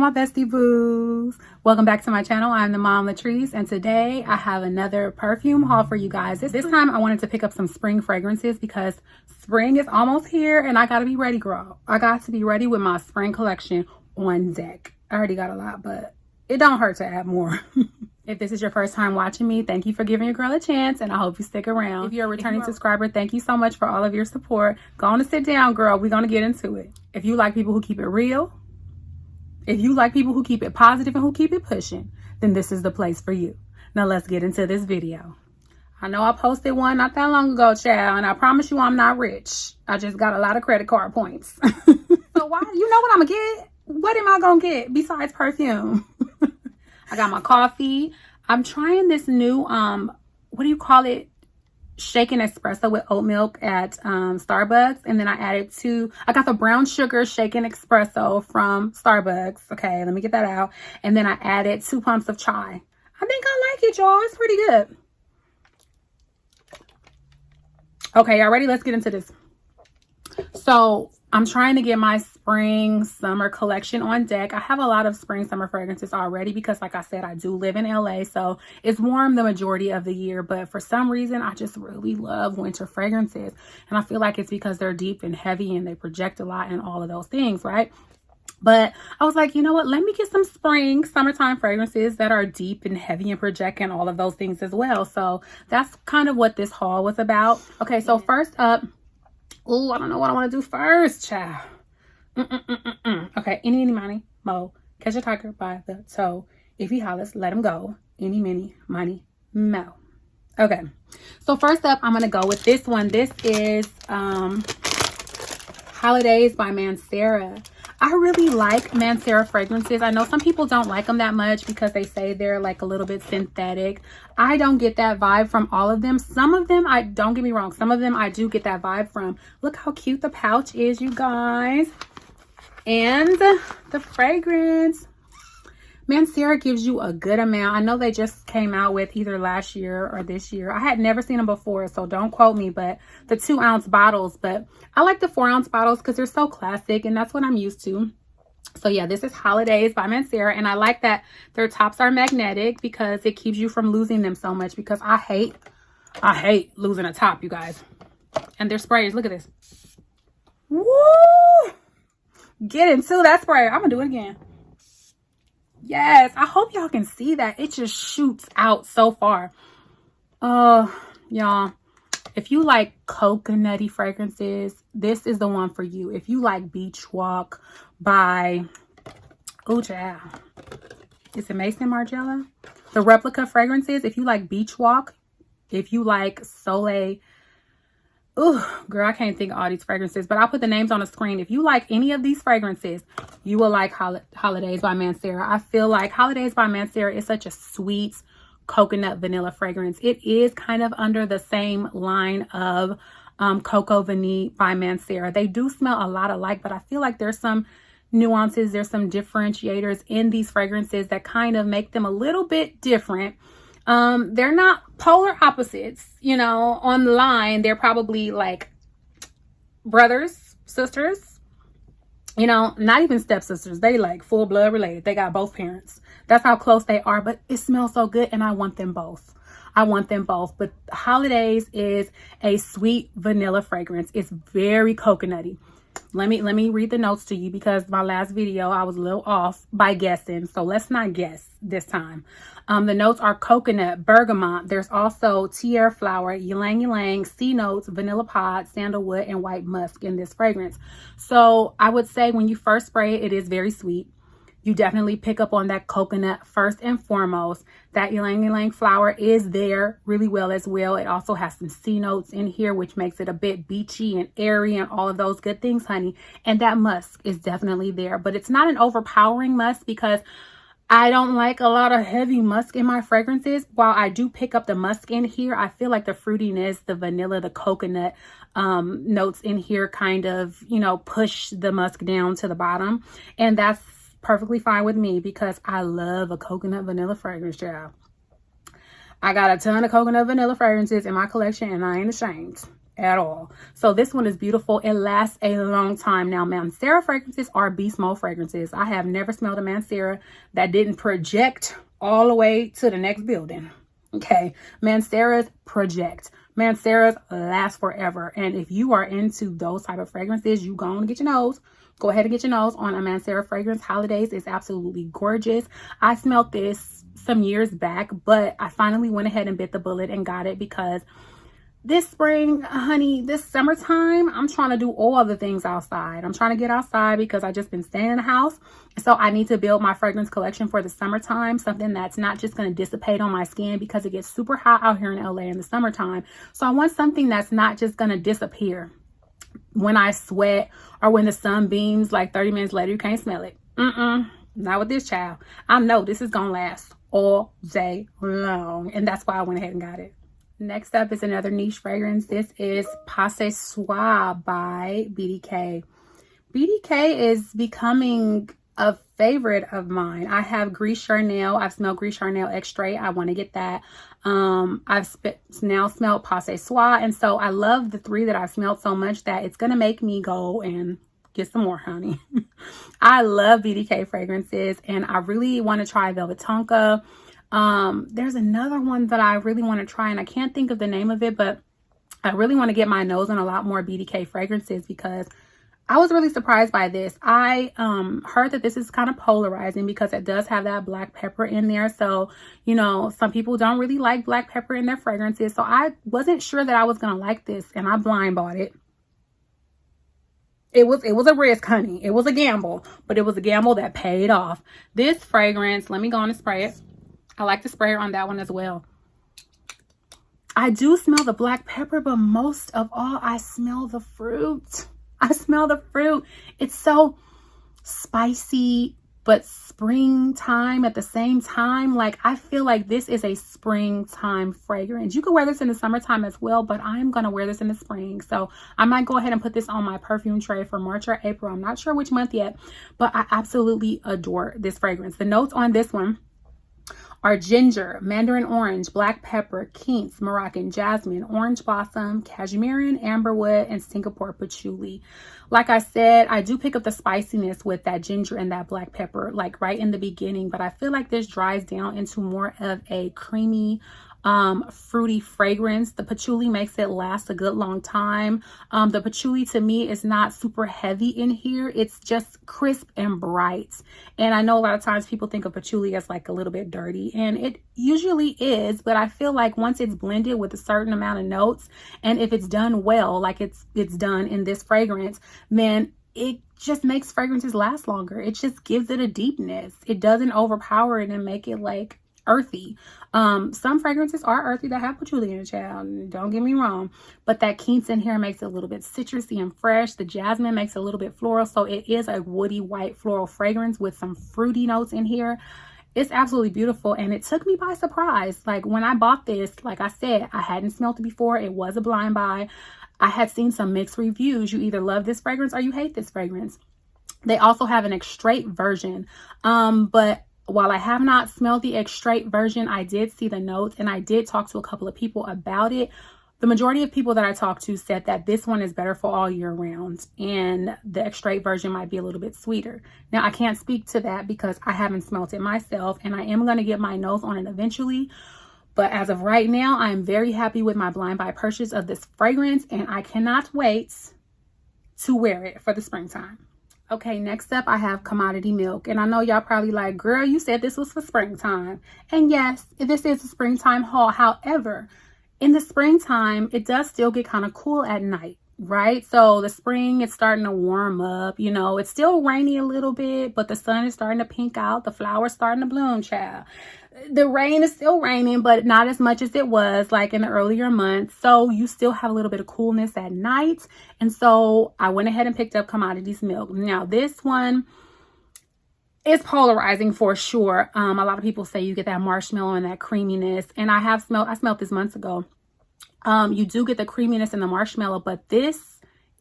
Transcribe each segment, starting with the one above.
my bestie boos. Welcome back to my channel. I'm TheMomLatrice, and today I have another perfume haul for you guys. This time I wanted to pick up some spring fragrances because spring is almost here and I gotta be ready, girl. I got to be ready with my spring collection on deck. I already got a lot, but it don't hurt to add more. If this is your first time watching me, thank you for giving your girl a chance, and I hope you stick around. If you're a returning subscriber, thank you so much for all of your support. Go on and sit down, girl. We're going to get into it. If you like people who keep it real, if you like people who keep it positive and who keep it pushing, then this is the place for you. Now let's get into this video. I know I posted one not that long ago, child, and I promise you I'm not rich. I just got a lot of credit card points. So why? You know what I'm going to get? What am I going to get besides perfume? I got my coffee. I'm trying this new, what do you call it? Shaken espresso with oat milk at Starbucks. And then I got the brown sugar shaken espresso from Starbucks. Okay, let me get that out. And then I added 2 pumps of chai. I think I like it, y'all. It's pretty good. Okay, y'all ready? Let's get into this. So I'm trying to get my spring summer collection on deck. I have a lot of spring summer fragrances already because, like I said, I do live in LA, so it's warm the majority of the year. But for some reason, I just really love winter fragrances, and I feel like it's because they're deep and heavy and they project a lot and all of those things, right? But I was like, you know what? Let me get some spring, summertime fragrances that are deep and heavy and project and all of those things as well. So that's kind of what this haul was about. Okay, so first up, oh, I don't know what I want to do first, child. Okay, any, money, mo. Catch a tiger by the toe. If he hollers, let him go. Any, money, mo. Okay, so first up, I'm going to go with this one. This is Holidays by Mancera. I really like Mancera fragrances. I know some people don't like them that much because they say they're like a little bit synthetic. I don't get that vibe from all of them. Some of them, don't get me wrong, some of them I do get that vibe from. Look how cute the pouch is, you guys. And the fragrance. Mancera gives you a good amount. I know they just came out with either last year or this year. I had never seen them before, so don't quote me, but the 2-ounce bottles. But I like the 4-ounce bottles because they're so classic, and that's what I'm used to. So yeah, this is Holidays by Mancera, and I like that their tops are magnetic because it keeps you from losing them so much, because I hate losing a top, you guys. And their sprays, look at this. Woo! Get into that spray. I'm gonna do it again. Yes, I hope y'all can see that. It just shoots out so far. Y'all, if you like coconutty fragrances, this is the one for you. If you like Beach Walk by, oh child, is it Mason Margiela? The replica fragrances, if you like Beach Walk, if you like Soleil, oh girl, I can't think of all these fragrances, but I'll put the names on the screen. If you like any of these fragrances, you will like Holidays by Mancera. I feel like Holidays by Mancera is such a sweet coconut vanilla fragrance. It is kind of under the same line of Coco Vanille by Mancera. They do smell a lot alike, but I feel like there's some nuances, there's some differentiators in these fragrances that kind of make them a little bit different. They're not polar opposites, you know, online. They're probably like brothers, sisters, you know, not even stepsisters. They like full blood related. They got both parents. That's how close they are, but it smells so good and I want them both. I want them both. But Holidays is a sweet vanilla fragrance. It's very coconutty. Let me read the notes to you because my last video I was a little off by guessing, so let's not guess this time. The notes are coconut, bergamot. There's also tiare flower, ylang ylang, sea notes, vanilla pod, sandalwood, and white musk in this fragrance. So I would say when you first spray it, it is very sweet. You definitely pick up on that coconut first and foremost. That ylang ylang flower is there really well as well. It also has some sea notes in here, which makes it a bit beachy and airy and all of those good things, honey. And that musk is definitely there, but it's not an overpowering musk because I don't like a lot of heavy musk in my fragrances. While I do pick up the musk in here, I feel like the fruitiness, the vanilla, the coconut notes in here kind of, you know, push the musk down to the bottom. And that's perfectly fine with me because I love a coconut vanilla fragrance, child. I got a ton of coconut vanilla fragrances in my collection and I ain't ashamed. at all. So this one is beautiful. It lasts a long time. Now, Mancera fragrances are beast mode fragrances. I have never smelled a Mancera that didn't project all the way to the next building. Okay, Manceras project. Manceras last forever. And if you are into those type of fragrances, you go on and get your nose. Go ahead and get your nose on a Mancera fragrance. Holidays is absolutely gorgeous. I smelled this some years back, but I finally went ahead and bit the bullet and got it because this spring, honey, this summertime, I'm trying to do all the things outside. I'm trying to get outside because I just been staying in the house. So I need to build my fragrance collection for the summertime, something that's not just going to dissipate on my skin because it gets super hot out here in LA in the summertime. So I want something that's not just going to disappear when I sweat or when the sun beams, like 30 minutes later, you can't smell it. Not with this child. I know this is going to last all day long. And that's why I went ahead and got it. Next up is another niche fragrance. This is Pas Ce Soir by BDK. BDK is becoming a favorite of mine. I have Gris Charnel. I've smelled Gris Charnel Extrait. I want to get that. I've now smelled Pas Ce Soir. And so I love the three that I've smelled so much that it's going to make me go and get some more, honey. I love BDK fragrances and I really want to try Velvet Tonka. There's another one that I really want to try and I can't think of the name of it, but I really want to get my nose on a lot more BDK fragrances because I was really surprised by this. I heard that this is kind of polarizing because it does have that black pepper in there. So, you know, some people don't really like black pepper in their fragrances. So I wasn't sure that I was going to like this and I blind bought it. It was a risk, honey. It was a gamble, but it was a gamble that paid off. This fragrance, let me go on and spray it. I like the sprayer on that one as well. I do smell the black pepper, but most of all, I smell the fruit. I smell the fruit. It's so spicy, but springtime at the same time. Like, I feel like this is a springtime fragrance. You could wear this in the summertime as well, but I'm going to wear this in the spring. So I might go ahead and put this on my perfume tray for March or April. I'm not sure which month yet, but I absolutely adore this fragrance. The notes on this one are ginger, mandarin orange, black pepper, quince, Moroccan jasmine, orange blossom, cashmere, amberwood, and Singapore patchouli. Like I said, I do pick up the spiciness with that ginger and that black pepper, like right in the beginning, but I feel like this dries down into more of a creamy, fruity fragrance. The patchouli makes it last a good long time. The patchouli to me is not super heavy in here. It's just crisp and bright. And I know a lot of times people think of patchouli as like a little bit dirty, and it usually is, but I feel like once it's blended with a certain amount of notes, and if it's done well, like it's done in this fragrance, then it just makes fragrances last longer. It just gives it a deepness. It doesn't overpower it and make it like earthy. Some fragrances are earthy that have patchouli in it, child. Don't get me wrong. But that quince in here makes it a little bit citrusy and fresh. The jasmine makes it a little bit floral. So it is a woody white floral fragrance with some fruity notes in here. It's absolutely beautiful. And it took me by surprise. Like when I bought this, like I said, I hadn't smelled it before. It was a blind buy. I had seen some mixed reviews. You either love this fragrance or you hate this fragrance. They also have an extrait version. But while I have not smelled the extrait version, I did see the notes and I did talk to a couple of people about it. The majority of people that I talked to said that this one is better for all year round and the extrait version might be a little bit sweeter. Now, I can't speak to that because I haven't smelled it myself and I am going to get my nose on it eventually. But as of right now, I am very happy with my blind buy purchase of this fragrance and I cannot wait to wear it for the springtime. Okay, next up I have Commodity Milk. And I know y'all probably like, girl, you said this was for springtime. And yes, this is a springtime haul. However, in the springtime, it does still get kind of cool at night, right? So the spring is starting to warm up. You know, it's still rainy a little bit, but the sun is starting to pink out. The flowers starting to bloom, child. The rain is still raining, but not as much as it was like in the earlier months. So you still have a little bit of coolness at night. And so I went ahead and picked up Commodities Milk. Now this one is polarizing for sure. A lot of people say you get that marshmallow and that creaminess. And I smelled this months ago. You do get the creaminess and the marshmallow, but this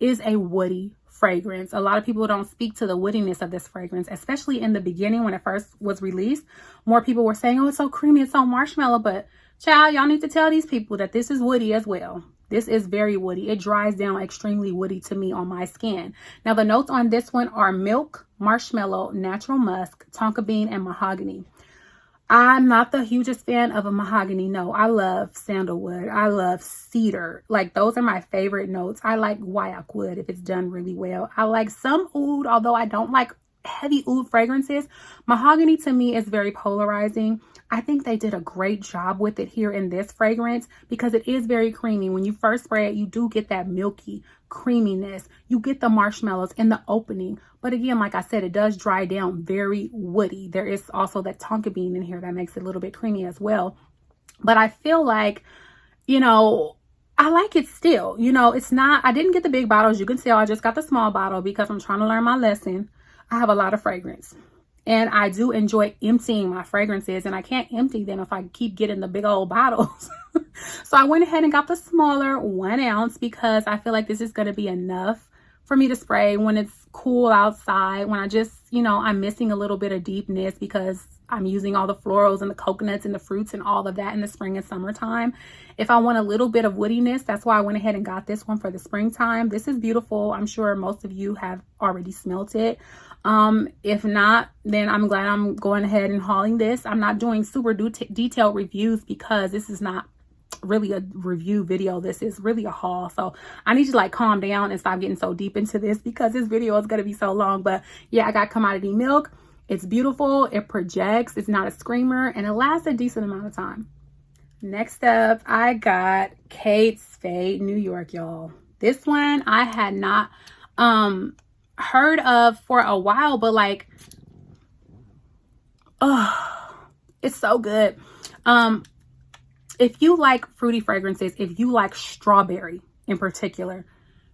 is a woody fragrance. A lot of people don't speak to the woodiness of this fragrance, especially in the beginning when it first was released. More people were saying, oh, it's so creamy, it's so marshmallow. But child, y'all need to tell these people that this is woody as well. This is very woody. It dries down extremely woody to me on my skin. Now, the notes on this one are milk, marshmallow, natural musk, tonka bean, and mahogany. I'm not the hugest fan of a mahogany. No, I love sandalwood. I love cedar. Like, those are my favorite notes. I like guaiac wood if it's done really well. I like some oud, although I don't like heavy oud fragrances. Mahogany to me is very polarizing. I think they did a great job with it here in this fragrance because it is very creamy. When you first spray it, you do get that milky creaminess. You get the marshmallows in the opening. But again, like I said, it does dry down very woody. There is also that tonka bean in here that makes it a little bit creamy as well. But I feel like, you know, I like it still. You know, it's not, I didn't get the big bottles. You can tell I just got the small bottle because I'm trying to learn my lesson. I have a lot of fragrance. And I do enjoy emptying my fragrances, and I can't empty them if I keep getting the big old bottles. So I went ahead and got the smaller 1 ounce because I feel like this is going to be enough for me to spray when it's cool outside, when I just, you know, I'm missing a little bit of deepness because I'm using all the florals and the coconuts and the fruits and all of that in the spring and summertime. If I want a little bit of woodiness, that's why I went ahead and got this one for the springtime. This is beautiful. I'm sure most of you have already smelt it. If not, then I'm glad I'm going ahead and hauling this. I'm not doing super detailed reviews because this is not really a review video. This is really a haul. So I need to like calm down and stop getting so deep into this because this video is going to be so long. But yeah, I got Commodity Milk. It's beautiful. It projects. It's not a screamer, and it lasts a decent amount of time. Next up, I got Kate Spade New York, y'all. This one I had not heard of for a while, but like, oh, it's so good. If you like fruity fragrances, if you like strawberry in particular,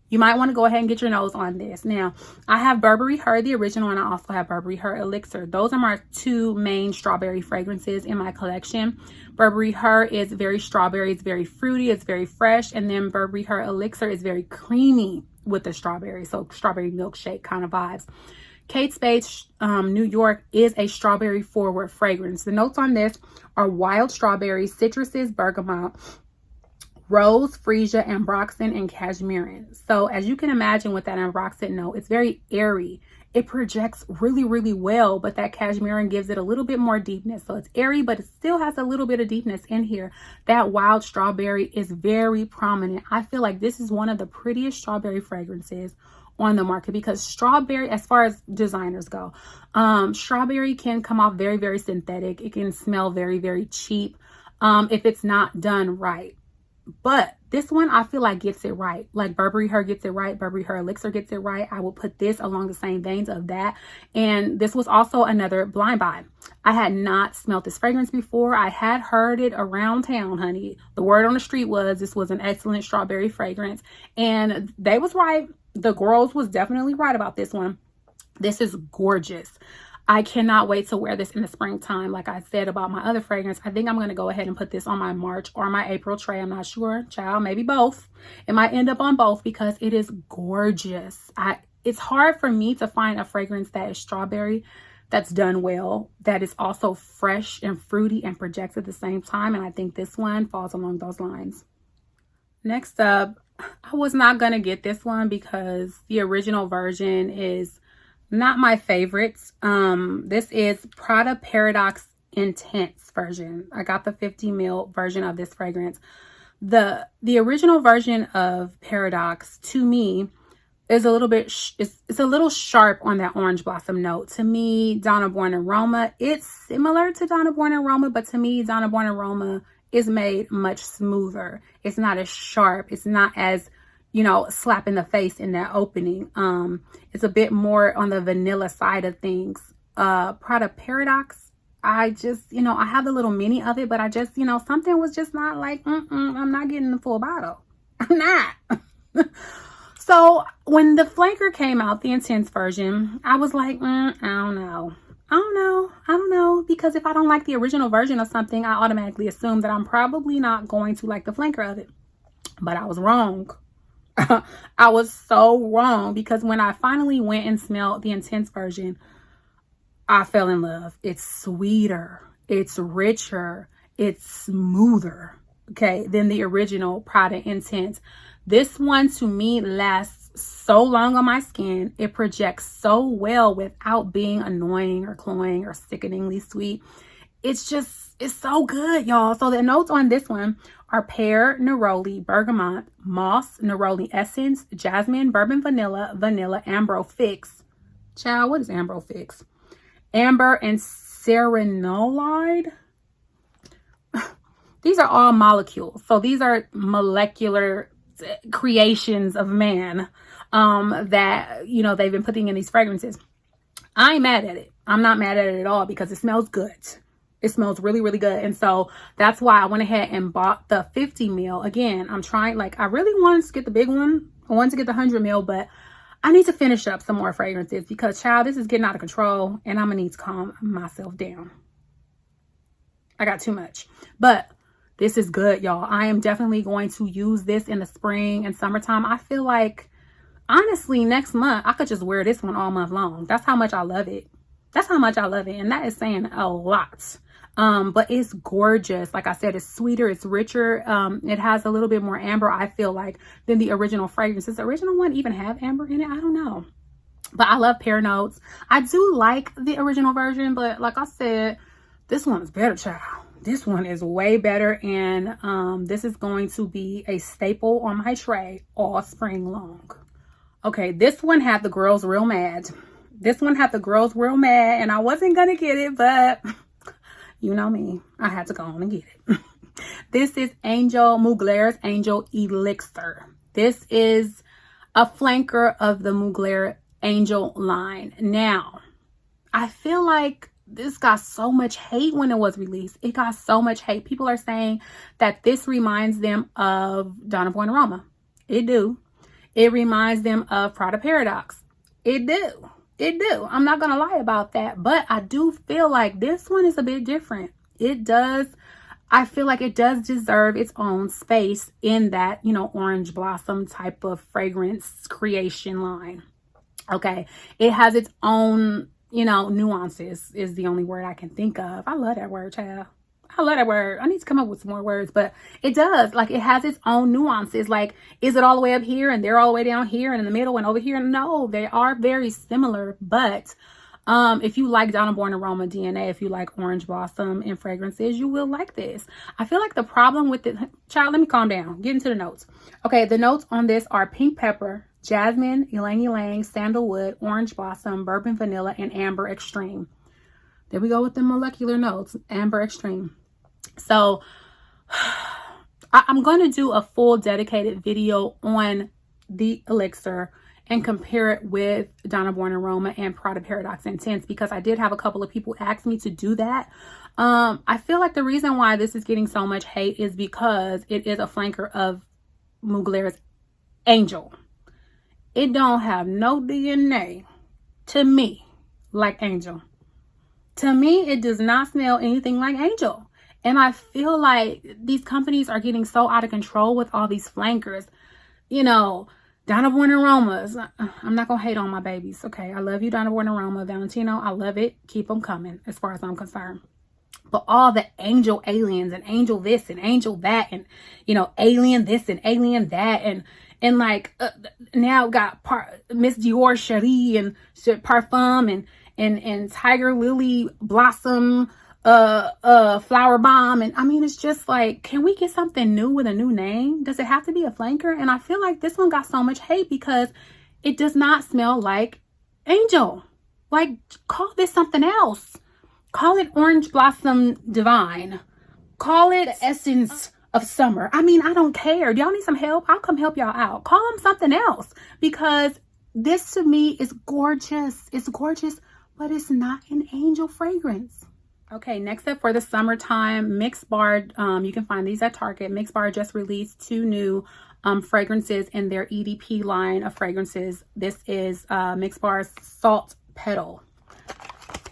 you might want to go ahead and get your nose on this. Now, I have Burberry Her, the original, and I also have Burberry Her Elixir. Those are my two main strawberry fragrances in my collection. Burberry Her is very strawberry, it's very fruity, it's very fresh, and then Burberry Her Elixir is very creamy with the strawberry, so strawberry milkshake kind of vibes. Kate Spade New York is a strawberry forward fragrance. The notes on this are wild strawberries, citruses, bergamot, rose, freesia, ambroxan, and cashmere. So as you can imagine with that ambroxan note, it's very airy. It projects really, really well, but that cashmere gives it a little bit more deepness. So it's airy, but it still has a little bit of deepness in here. That wild strawberry is very prominent. I feel like this is one of the prettiest strawberry fragrances on the market because strawberry, as far as designers go, strawberry can come off very, very synthetic. It can smell very, very cheap if it's not done right. But this one, I feel like gets it right. Like Burberry Her gets it right. Burberry Her Elixir gets it right. I will put this along the same veins of that. And this was also another blind buy. I had not smelled this fragrance before. I had heard it around town, honey. The word on the street was this was an excellent strawberry fragrance. And they was right. The girls was definitely right about this one. This is gorgeous. I cannot wait to wear this in the springtime. Like I said about my other fragrance, I think I'm going to go ahead and put this on my March or my April tray. I'm not sure, child, maybe both. It might end up on both because it is gorgeous. It's hard for me to find a fragrance that is strawberry, that's done well, that is also fresh and fruity and projects at the same time. And I think this one falls along those lines. Next up, I was not going to get this one because the original version is not my favorites. This is Prada Paradoxe Intense version. I got the 50 ml version of this fragrance. The original version of Paradoxe to me is a little bit, it's a little sharp on that orange blossom note. To me, Donna Born and Roma, it's similar to Donna Born and Roma, but to me, Donna Born and Roma is made much smoother. It's not as sharp. It's not as, you know, slap in the face in that opening. It's a bit more on the vanilla side of things. Prada Paradoxe, I just, you know, I have the little mini of it, but I just, you know, something was just not like, I'm not getting the full bottle. I'm not. So when the flanker came out, the intense version, I was like, I don't know. Because if I don't like the original version of something, I automatically assume that I'm probably not going to like the flanker of it. But I was wrong. I was so wrong because when I finally went and smelled the intense version, I fell in love. It's sweeter, it's richer, it's smoother. okay, than the original Paradoxe Intense. This one to me lasts so long on my skin. It projects so well without being annoying or cloying or sickeningly sweet. It's so good, y'all. So the notes on this one are pear, neroli, bergamot, moss, neroli essence, jasmine, bourbon vanilla, ambro fix. Child, what is ambro fix? Amber and serenolide. These are all molecules. So these are molecular creations of man that, you know, they've been putting in these fragrances. I ain't mad at it. I'm not mad at it at all because it smells good. It smells really, really good. And so that's why I went ahead and bought the 50 ml. Again, I'm trying, like, I really wanted to get the big one. I wanted to get the 100 ml, but I need to finish up some more fragrances because, child, this is getting out of control and I'm going to need to calm myself down. I got too much. But this is good, y'all. I am definitely going to use this in the spring and summertime. I feel like, honestly, next month, I could just wear this one all month long. That's how much I love it. That's how much I love it. And that is saying a lot. But it's gorgeous. Like I said, it's sweeter, it's richer. It has a little bit more amber, I feel like, than the original fragrance. Does the original one even have amber in it? I don't know. But I love pear notes. I do like the original version, but like I said, this one is better, child. This one is way better, and this is going to be a staple on my tray all spring long. Okay, this one had the girls real mad. This one had the girls real mad, and I wasn't gonna get it, but you know me, I had to go on and get it. This is Mugler's Angel Elixir. This is a flanker of the Mugler Angel line. Now, I feel like this got so much hate when it was released. It got so much hate. People are saying that this reminds them of Donna and Roma. It do. It reminds them of Prada Paradoxe. It do. It do. I'm not going to lie about that. But I do feel like this one is a bit different. It does. I feel like it does deserve its own space in that, you know, orange blossom type of fragrance creation line. Okay. It has its own, you know, nuances is the only word I can think of. I love that word, child. I love that word. I need to come up with some more words, but it does. Like, it has its own nuances. Like, is it all the way up here and they're all the way down here and in the middle and over here? No, they are very similar. But if you like Donna Born Aroma DNA, if you like orange blossom and fragrances, you will like this. I feel like the problem with it, child, let me calm down. Get into the notes. Okay, the notes on this are pink pepper, jasmine, ylang ylang, sandalwood, orange blossom, bourbon vanilla, and amber extreme. There we go with the molecular notes, amber extreme. So I'm going to do a full dedicated video on the Elixir and compare it with Donna Born Aroma and Prada Paradoxe Intense, because I did have a couple of people ask me to do that. I feel like the reason why this is getting so much hate is because it is a flanker of Mugler's Angel. It don't have no DNA to me like Angel. To me, it does not smell anything like Angel. And I feel like these companies are getting so out of control with all these flankers. You know, Donna Born Aromas. I'm not going to hate on my babies. Okay, I love you, Donna Born Aroma. Valentino, I love it. Keep them coming as far as I'm concerned. But all the Angel aliens and Angel this and Angel that and, you know, alien this and alien that and like now got Miss Dior Cherie and Parfum and Tiger Lily Blossom Flower Bomb. And I mean, it's just like, can we get something new with a new name? Does it have to be a flanker? And I feel like this one got so much hate because it does not smell like Angel. Like, call this something else. Call it Orange Blossom Divine. Call it the Essence of Summer. I mean, I don't care. Do y'all need some help? I'll come help y'all out. Call them something else, because this to me is gorgeous. It's gorgeous, but it's not an Angel fragrance. Okay, next up for the summertime, Mix Bar. You can find these at Target. Mix Bar just released 2 new fragrances in their EDP line of fragrances. This is Mix Bar's Salt Petal.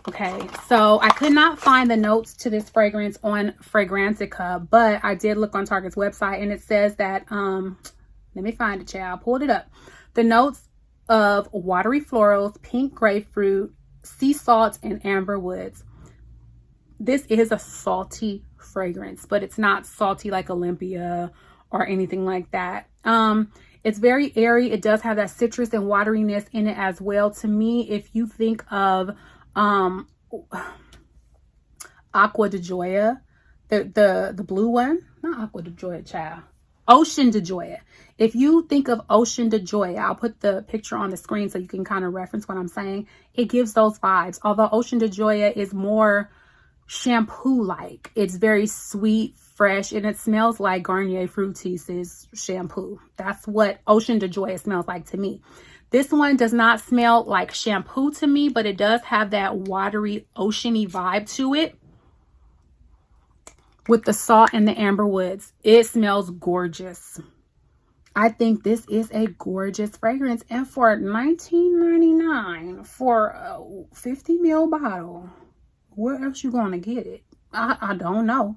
Okay, so I could not find the notes to this fragrance on Fragrantica, but I did look on Target's website, and it says that, let me find it, child. I pulled it up. The notes of watery florals, pink grapefruit, sea salt, and amber woods. This is a salty fragrance, but it's not salty like Olympia or anything like that. It's very airy. It does have that citrus and wateriness in it as well. To me, if you think of Aqua de Joya, the blue one, not Aqua de Joya, child, Ocean de Joya. If you think of Ocean de Joya, I'll put the picture on the screen so you can kind of reference what I'm saying. It gives those vibes. Although Ocean de Joya is more shampoo-like. It's very sweet, fresh, and it smells like Garnier Fructis's shampoo. That's what Ocean de Joya smells like to me. This one does not smell like shampoo to me, but it does have that watery, oceany vibe to it. With the salt and the amber woods, it smells gorgeous. I think this is a gorgeous fragrance, and for $19.99 for a 50 ml bottle, where else you gonna get it? I don't know,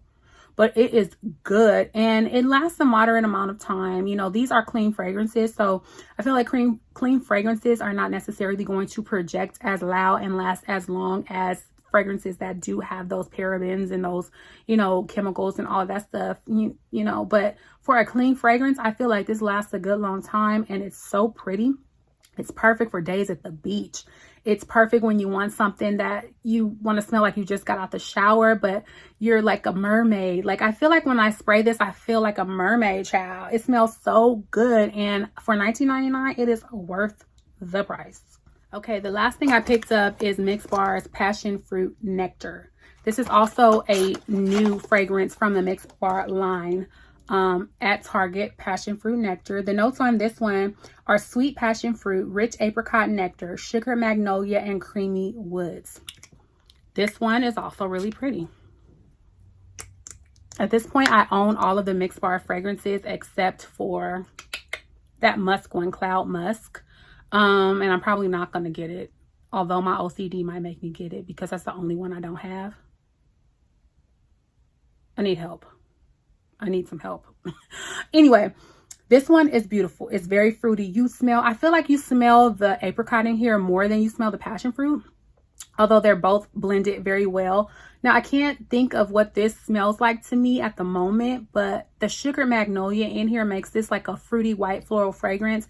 but it is good and it lasts a moderate amount of time. You know, these are clean fragrances, so I feel like clean fragrances are not necessarily going to project as loud and last as long as fragrances that do have those parabens and those, you know, chemicals and all of that stuff, you know. But for a clean fragrance, I feel like this lasts a good long time, and it's so pretty. It's perfect for days at the beach. It's perfect when you want something that you want to smell like you just got out the shower, but you're like a mermaid. Like, I feel like when I spray this, I feel like a mermaid, child. It smells so good, and for $19.99, it is worth the price. Okay, the last thing I picked up is Mix Bar's Passionfruit Nectar. This is also a new fragrance from the Mix Bar line at Target, Passionfruit Nectar. The notes on this one are sweet passion fruit, rich apricot nectar, sugar magnolia, and creamy woods. This one is also really pretty. At this point, I own all of the Mix Bar fragrances except for that musk one, Cloud Musk. And I'm probably not going to get it, although my OCD might make me get it because that's the only one I don't have. I need help. I need some help. Anyway, this one is beautiful. It's very fruity. I feel like you smell the apricot in here more than you smell the passion fruit, although they're both blended very well. Now, I can't think of what this smells like to me at the moment, but the sugar magnolia in here makes this like a fruity white floral fragrance.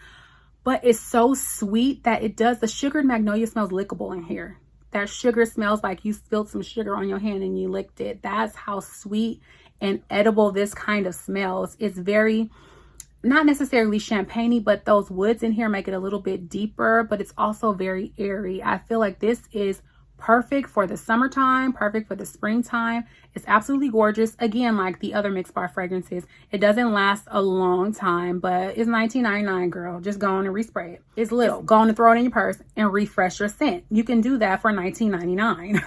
But it's so sweet that the sugared magnolia smells lickable in here. That sugar smells like you spilled some sugar on your hand and you licked it. That's how sweet and edible this kind of smells. It's very, not necessarily champagne-y, but those woods in here make it a little bit deeper, but it's also very airy. I feel like this is perfect for the summertime, perfect for the springtime. It's absolutely gorgeous. Again, like the other Mix Bar fragrances, it doesn't last a long time, but it's $19.99, girl. Just go on and respray it. It's little. Go on and throw it in your purse and refresh your scent. You can do that for $19.99.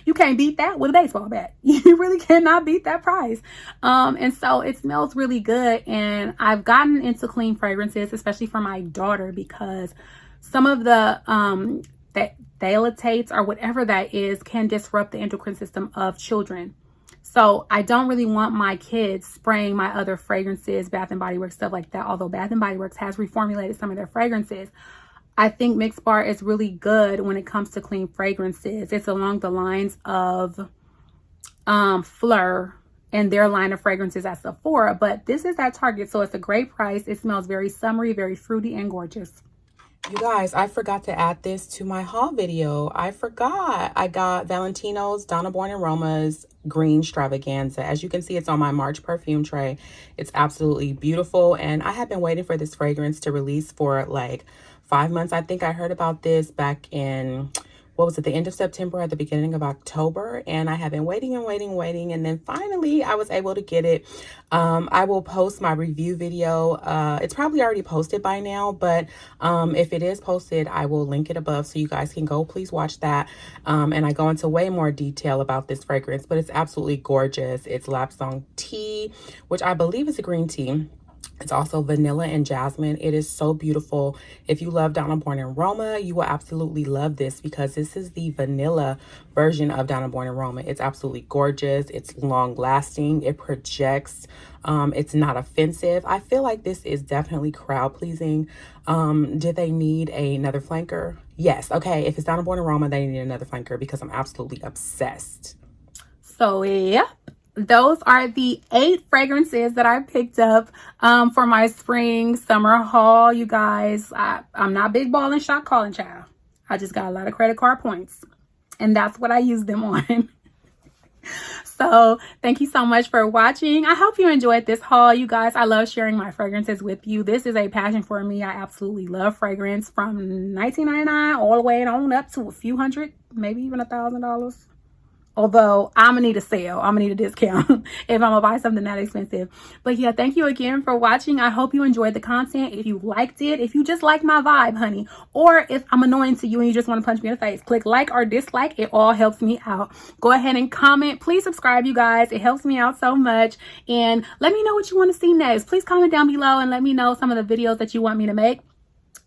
You can't beat that with a baseball bat. You really cannot beat that price. And so it smells really good. And I've gotten into clean fragrances, especially for my daughter, because some of the that dilates or whatever that is can disrupt the endocrine system of children. So I don't really want my kids spraying my other fragrances, Bath and Body Works, stuff like that. Although Bath and Body Works has reformulated some of their fragrances, I think Mix Bar is really good when it comes to clean fragrances. It's along the lines of Fleur and their line of fragrances at Sephora, but this is at Target, so it's a great price. It smells very summery, very fruity, and gorgeous. You guys, I forgot to add this to my haul video. I forgot. I got Valentino's Donna Born and Roma's Green Stravaganza. As you can see, it's on my March perfume tray. It's absolutely beautiful, and I have been waiting for this fragrance to release for like 5 months. I think I heard about this back in, what was it, the end of September, at the beginning of October, and I have been waiting and waiting, and then finally I was able to get it. I will post my review video. It's probably already posted by now, but if it is posted, I will link it above so you guys can go please watch that. And I go into way more detail about this fragrance, but it's absolutely gorgeous. It's Lapsang tea, which I believe is a green tea. It's also vanilla and jasmine. It is so beautiful. If you love Donna Born and Roma, you will absolutely love this because this is the vanilla version of Donna Born and Roma. It's absolutely gorgeous. It's long lasting. It projects. It's not offensive. I feel like this is definitely crowd pleasing. Did they need another flanker? Yes. Okay. If it's Donna Born and Roma, they need another flanker because I'm absolutely obsessed. So yeah, those are the 8 fragrances that I picked up for my spring summer haul. You guys, I'm not big balling shot calling, child. I just got a lot of credit card points, and that's what I use them on. So thank you so much for watching. I hope you enjoyed this haul. You guys, I love sharing my fragrances with you. This is a passion for me. I absolutely love fragrance, from $19.99 all the way on up to a few hundred, maybe even $1,000. Although I'm gonna need a sale, I'm gonna need a discount if I'm gonna buy something that expensive. But yeah, thank you again for watching. I hope you enjoyed the content. If you liked it, if you just like my vibe, honey, or if I'm annoying to you and you just want to punch me in the face, click like or dislike. It all helps me out. Go ahead and comment. Please subscribe, you guys. It helps me out so much. And let me know what you want to see next. Please comment down below and let me know some of the videos that you want me to make.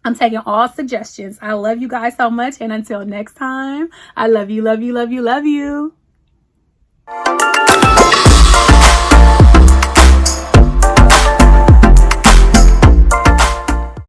I'm taking all suggestions. I love you guys so much. And until next time, I love you, love you, love you, love you.